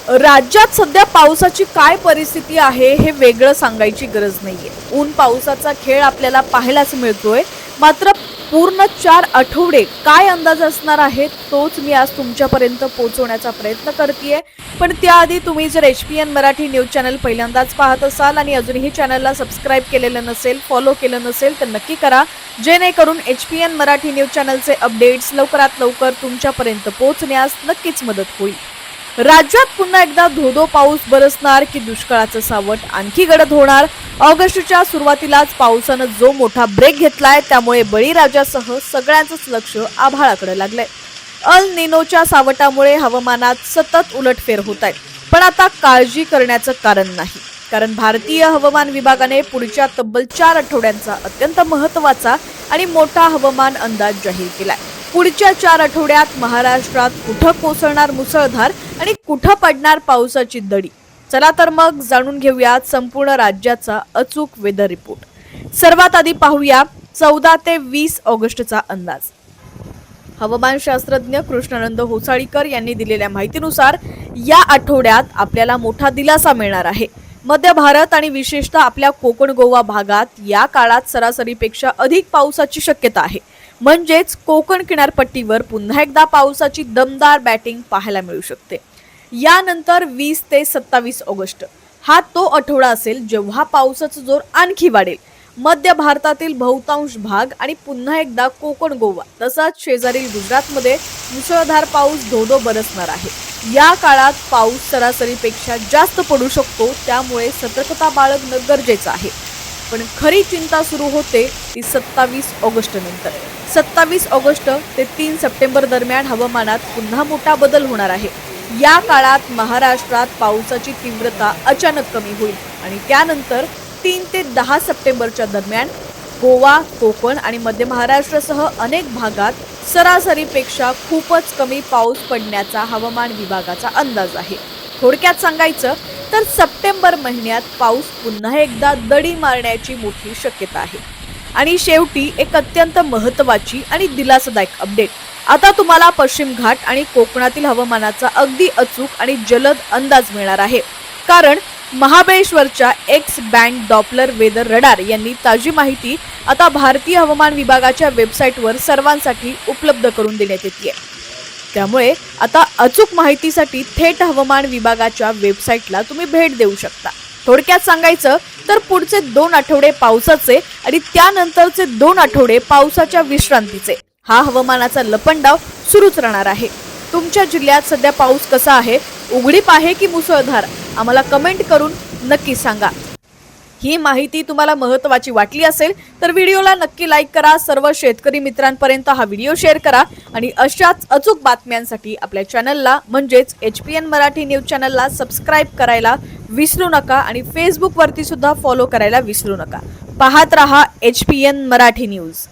राज्यात सध्या पावसाची काय परिस्थिती आहे हे वेगळं सांगायची गरज नाहीये। ऊन पावसाचा खेळ आपल्याला पाहायलाच मिळतोय। मात्र पूर्ण 4 आठवडे काय अंदाज असणार आहे तोच मी आज तुमच्यापर्यंत पोहोचवण्याचा प्रयत्न करतेय। पण त्याआधी तुम्ही जर HPN मराठी न्यूज चॅनल पहिल्यांदाच पाहत असाल आणि अजूनही चॅनलला सबस्क्राइब केलेलं नसेल, फॉलो केलं नसेल तर नक्की करा, जेणेकरून HPN मराठी न्यूज चॅनलचे अपडेट्स लवकरात लवकर तुमच्यापर्यंत पोहोचण्यास नक्कीच मदत होईल। राज्यात पुन्हा एकदा धोधो पाऊस बरसणार की दुष्काळाचं सावट आणखी गडद होणार? ऑगस्टच्या सुरुवातीलाच पावसानं जो मोठा ब्रेक घेतलाय त्यामुळे बळीराजासह सगळ्यांचंच लक्ष आभाळाकडे लागलंय। अल निनोच्या सावटामुळे हवामानात सतत उलटफेर होत आहे, पण आता काळजी करण्याचं कारण नाही, कारण भारतीय हवामान विभागाने पुढच्या तब्बल 4 आठवड्यांचा अत्यंत महत्त्वाचा आणि मोठा हवामान अंदाज जाहीर केलाय। पुढच्या 4 आठवड्यात महाराष्ट्रात कुठं कोसळणार मुसळधार आणि कुठं पडणार पावसाची दडी? चला तर मग जाणून घेऊयात संपूर्ण राज्याचा अचूक वेदर रिपोर्ट। सर्वात आधी पाहूया 14 ते 20 ऑगस्टचा अंदाज। हवामान शास्त्रज्ञ कृष्णानंद होसाळीकर यांनी दिलेल्या माहितीनुसार या आठवड्यात आपल्याला मोठा दिलासा मिळणार आहे। मध्य भारत आणि विशेषतः आपल्या कोकण गोवा भागात या काळात सरासरीपेक्षा अधिक पावसाची शक्यता आहे। म्हणजेच कोकण किनारपट्टीवर पुन्हा एकदा पावसाची दमदार बॅटिंग पाहायला मिळू शकते। यानंतर 20 ते 27 ऑगस्ट हा तो आठवडा असेल जेव्हा पावसाचा जोर आणखी वाढेल। मध्य भारतातील बहुतांश भाग आणि पुन्हा एकदा कोकण गोवा तसाच शेजारील गुजरातमध्ये मुसळधार पाऊस धोधो बरसणार आहे। या काळात पाऊस सरासरीपेक्षा जास्त पडू शकतो, त्यामुळे सतर्कता बाळगणं गरजेचं आहे। पण खरी चिंता सुरू होते ती 27 ऑगस्ट नंतर। 27 ऑगस्ट ते 3 सप्टेंबर दरम्यान हवामानात पुन्हा मोठा बदल होणार आहे। या काळात महाराष्ट्रात पावसाची तीव्रता अचानक कमी होईल आणि त्यानंतर 3 ते 10 सप्टेंबरच्या दरम्यान गोवा, कोकण आणि मध्य महाराष्ट्रासह अनेक भागात सरासरीपेक्षा खूपच कमी पाऊस पडण्याचा हवामान विभागाचा अंदाज आहे। थोडक्यात सांगायचं तर सप्टेंबर महिन्यात पाऊस पुन्हा एकदा दडी मारण्याची मोठी शक्यता आहे। आणि शेवटी एक अत्यंत महत्त्वाची आणि दिलासादायक अपडेट। आता तुम्हाला पश्चिम घाट आणि कोकणातील हवामानाचा अगदी अचूक आणि जलद अंदाज मिळणार आहे, कारण महाबळेश्वरच्या X band Doppler weather radar यांनी ताजी माहिती आता भारतीय हवामान विभागाच्या वेबसाईटवर सर्वांसाठी उपलब्ध करून देण्यात येते। त्यामुळे आता अचूक माहितीसाठी थेट हवामान विभागाच्या वेबसाईटला तुम्ही भेट देऊ शकता। थोडक्यात सांगायचं तर पुढचे 2 आठवडे पावसाचे आणि त्यानंतरचे 2 आठवडे पावसाच्या विश्रांतीचे हा हवामानाचा लपंडाव सुरूच राहणार आहे। तुमच्या जिल्ह्यात सध्या पाऊस कसा आहे, उघडीप आहे की मुसळधार? आम्हाला कमेंट करून नक्की सांगा। ही माहिती तुम्हाला महत्त्वाची वाटली असेल तर व्हिडिओला नक्की लाईक करा, सर्व शेतकरी मित्रांपर्यंत हा व्हिडिओ शेअर करा आणि अशाच अचूक बातम्यांसाठी आपल्या चॅनलला म्हणजेच HPN मराठी न्यूज चॅनलला सबस्क्राइब करायला विसरू नका आणि फेसबुक वरती सुद्धा फॉलो करायला विसरू नका। पाहत रहा HPN मराठी न्यूज।